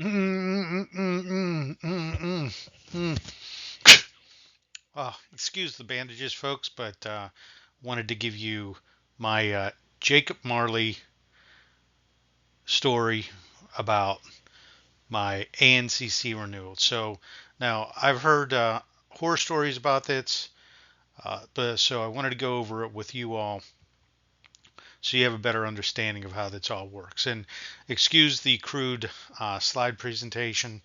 Mm, mm, mm, mm, mm, mm. Excuse the bandages, folks, but wanted to give you my Jacob Marley story about my ANCC renewal. So now I've heard horror stories about this, but so I wanted to go over it with you all so you have a better understanding of how this all works. And excuse the crude slide presentation.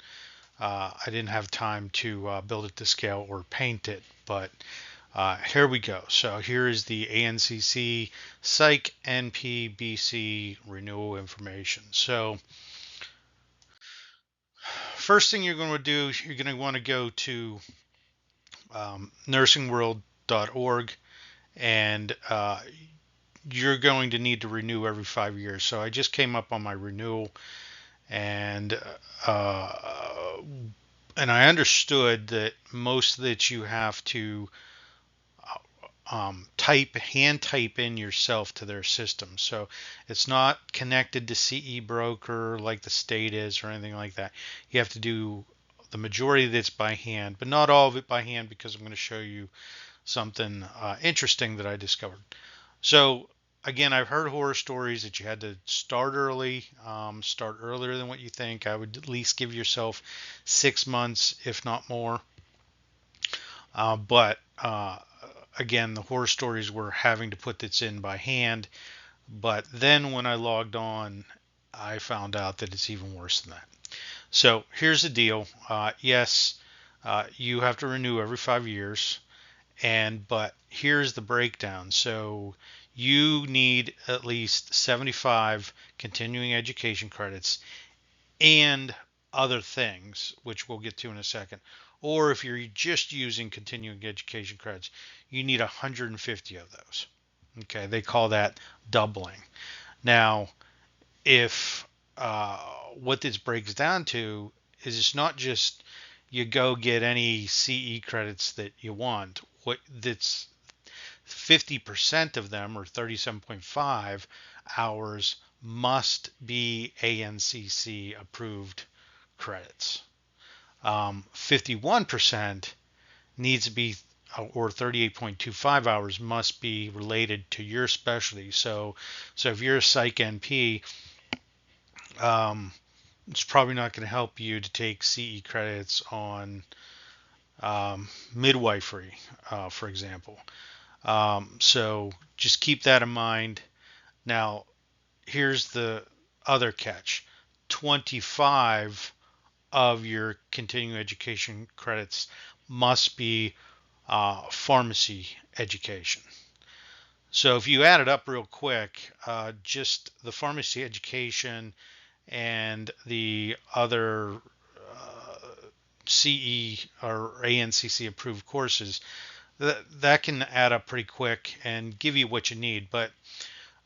I didn't have time to build it to scale or paint it, but here we go. So here is the ANCC Psych NP-BC renewal information. So first thing you're going to do, you're going to want to go to nursingworld.org, and you're going to need to renew every 5 years. So I just came up on my renewal, and uh, and I understood that most that you have to hand type in yourself to their system. So it's not connected to CE broker like the state is or anything like that. You have to do the majority of this by hand, but not all of it by hand because I'm going to show you something interesting that I discovered. So again, I've heard horror stories that you had to start early, start earlier than what you think. I would at least give yourself 6 months, if not more. But again, the horror stories were having to put this in by hand. But then when I logged on, I found out that it's even worse than that. So here's the deal. Yes, you have to renew every 5 years, but here's the breakdown. So you need at least 75 continuing education credits and other things, which we'll get to in a second. Or if you're just using continuing education credits, you need 150 of those. Okay, they call that doubling. Now, if what this breaks down to is it's not just you go get any CE credits that you want. What that's 50% of them, or 37.5 hours, must be ANCC approved credits. 51% needs to be, or 38.25 hours must be related to your specialty. So if you're a psych NP, um, it's probably not going to help you to take CE credits on midwifery, for example. So just keep that in mind. Now, here's the other catch: 25 of your continuing education credits must be pharmacy education. So if you add it up real quick, just the pharmacy education and the other CE or ANCC approved courses, that can add up pretty quick and give you what you need. But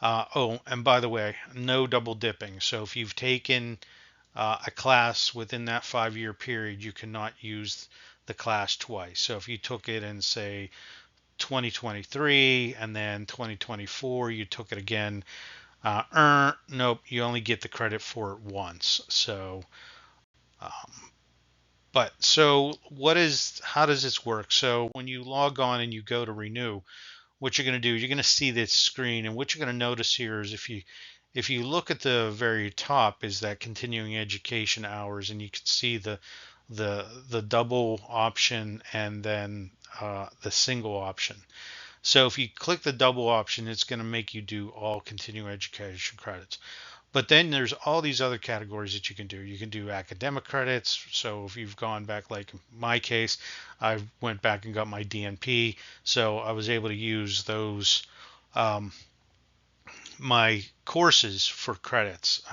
oh, and by the way, no double dipping. So if you've taken a class within that 5 year period, you cannot use the class twice. So if you took it in, say, 2023 and then 2024, you took it again, nope, you only get the credit for it once. So, um, how does this work? So when you log on and you go to renew, what you're going to do, you're going to see this screen, and what you're going to notice here is if you look at the very top is that continuing education hours, and you can see the double option and then the single option. So if you click the double option, it's going to make you do all continuing education credits. But then there's all these other categories that you can do. You can do academic credits. So if you've gone back, like in my case, I went back and got my DNP. So I was able to use those, um, my courses for credits.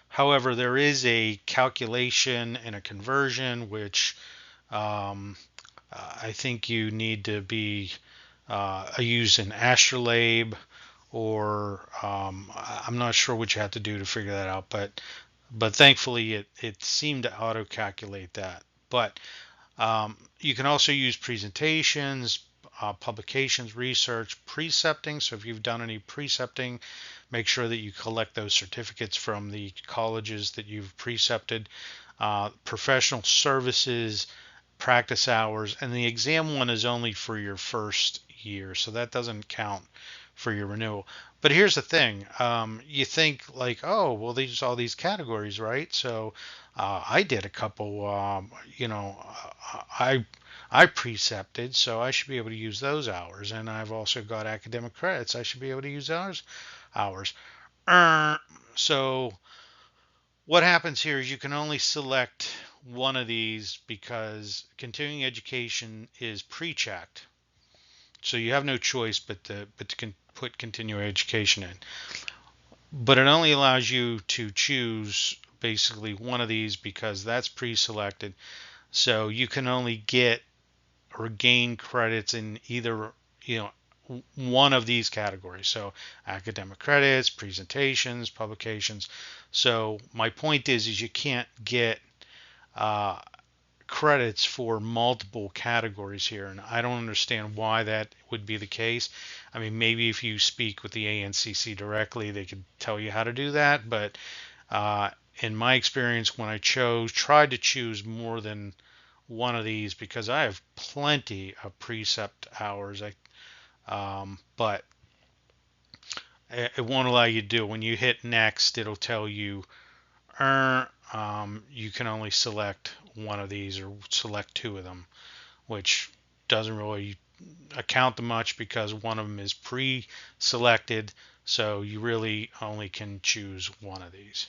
However, there is a calculation and a conversion, which um, I think you need to be use an astrolabe, or I'm not sure what you have to do to figure that out, but thankfully it seemed to auto calculate that. But you can also use presentations, publications, research, precepting. So if you've done any precepting, make sure that you collect those certificates from the colleges that you've precepted, professional services, practice hours, and the exam one is only for your first year, so that doesn't count for your renewal. But here's the thing, you think like, oh, well, these all these categories, right? So I did a couple, I precepted, so I should be able to use those hours, and I've also got academic credits. I should be able to use those hours. So what happens here is you can only select one of these because continuing education is pre-checked. So you have no choice but to put continuing education in. But it only allows you to choose basically one of these because that's pre-selected. So you can only get or gain credits in either, one of these categories. So academic credits, presentations, publications. So my point is you can't get credits for multiple categories here, and I don't understand why that would be the case. I mean, maybe if you speak with the ANCC directly, they could tell you how to do that. But in my experience, when I tried to choose more than one of these, because I have plenty of precept hours, but it won't allow you to do it. When you hit next, it'll tell you you can only select one of these or select two of them, which doesn't really account to much because one of them is pre-selected, so you really only can choose one of these.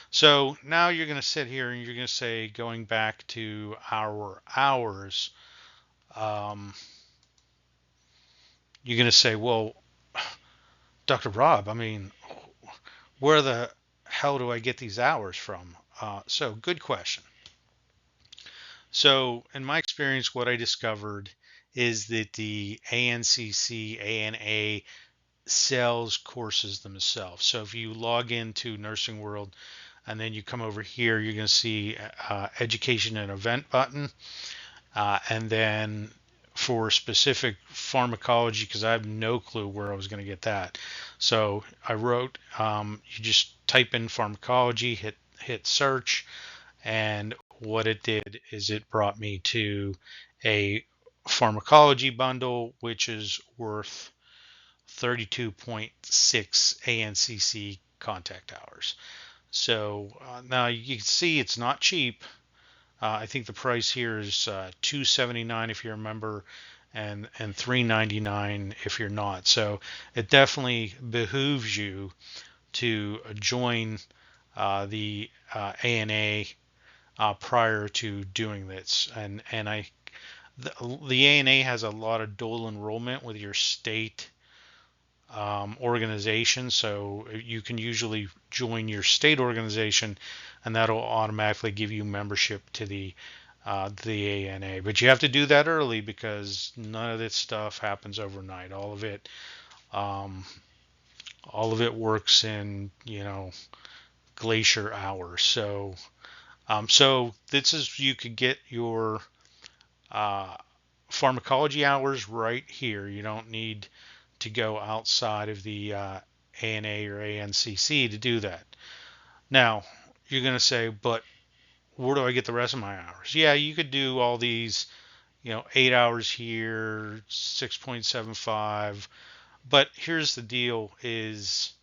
So now you're going to sit here and you're going to say, going back to our hours, you're going to say, well, Dr. Rob, I mean, where the hell do I get these hours from? So good question. So in my experience, what I discovered is that the ANCC, ANA sells courses themselves. So if you log into Nursing World and then you come over here, you're going to see education and event button. And then for specific pharmacology, because I have no clue where I was going to get that. So I wrote, you just type in pharmacology, hit search, and what it did is it brought me to a pharmacology bundle, which is worth 32.6 ANCC contact hours. So now you can see it's not cheap. I think the price here is $279 if you're a member, and $399 if you're not. So it definitely behooves you to join the ANA prior to doing this. And the ANA has a lot of dual enrollment with your state organization, so you can usually join your state organization and that'll automatically give you membership to the ANA. But you have to do that early because none of this stuff happens overnight. All of it works in glacier hours. So this is, you could get your pharmacology hours right here. You don't need to go outside of the ANA or ANCC to do that. Now, you're going to say, but where do I get the rest of my hours? Yeah, you could do all these, 8 hours here, 6.75. But here's the deal is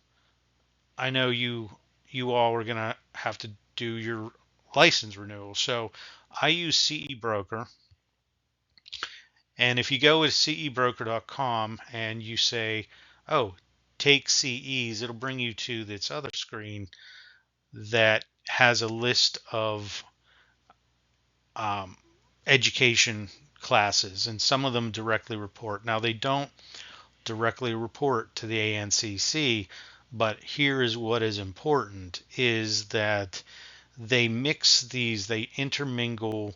I know you all are going to have to do your license renewal. So I use CE Broker. And if you go with cebroker.com and you say, oh, take CEs, it'll bring you to this other screen that has a list of education classes, and some of them directly report. Now, they don't directly report to the ANCC, but here is what is important, is that they mix these, they intermingle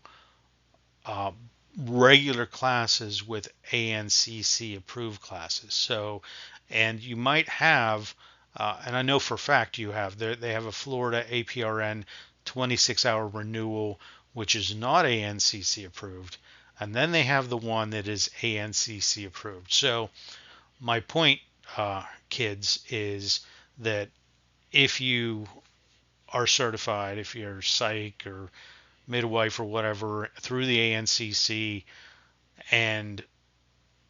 regular classes with ANCC approved classes. So, and you might have, and I know for a fact you have, they have a Florida APRN 26-hour renewal, which is not ANCC approved. And then they have the one that is ANCC approved. So my point kids is that if you are certified, if you're psych or midwife or whatever through the ANCC, and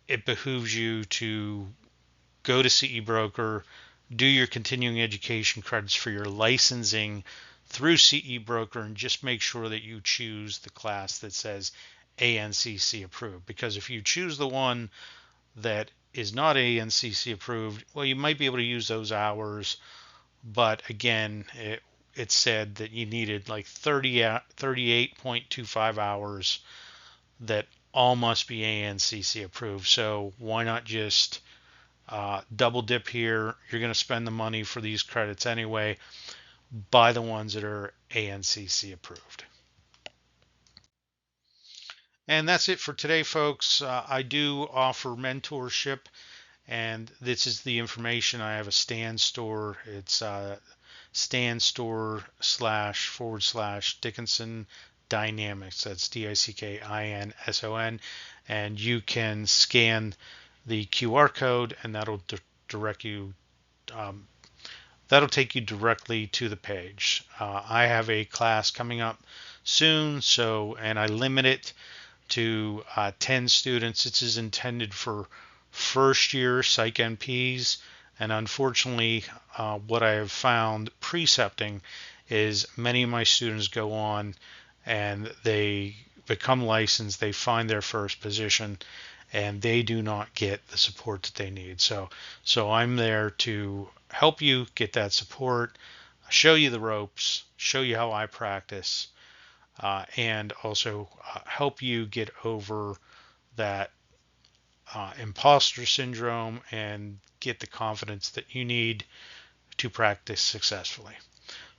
it behooves you to go to CE Broker, do your continuing education credits for your licensing through CE Broker, and just make sure that you choose the class that says ANCC approved. Because if you choose the one that is not ANCC approved, well, you might be able to use those hours, but again, it said that you needed like 38.25 hours that all must be ANCC approved. So why not just double dip here? You're going to spend the money for these credits anyway. Buy the ones that are ANCC approved. And that's it for today, folks. I do offer mentorship, and this is the information. I have a Stan store. It's Stan store / Dickinson Dynamics. That's DICKINSON, and you can scan the QR code, and that'll direct you. That'll take you directly to the page. I have a class coming up soon, and I limit it to 10 students. This is intended for first year Psych NPs, and unfortunately, what I have found precepting is many of my students go on and they become licensed, they find their first position, and they do not get the support that they need. So I'm there to help you get that support, show you the ropes, show you how I practice, and also help you get over that imposter syndrome and get the confidence that you need to practice successfully.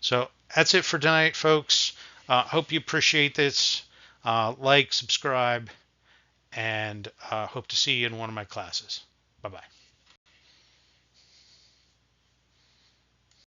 So that's it for tonight, folks. Hope you appreciate this. Like, subscribe, and hope to see you in one of my classes. Bye-bye.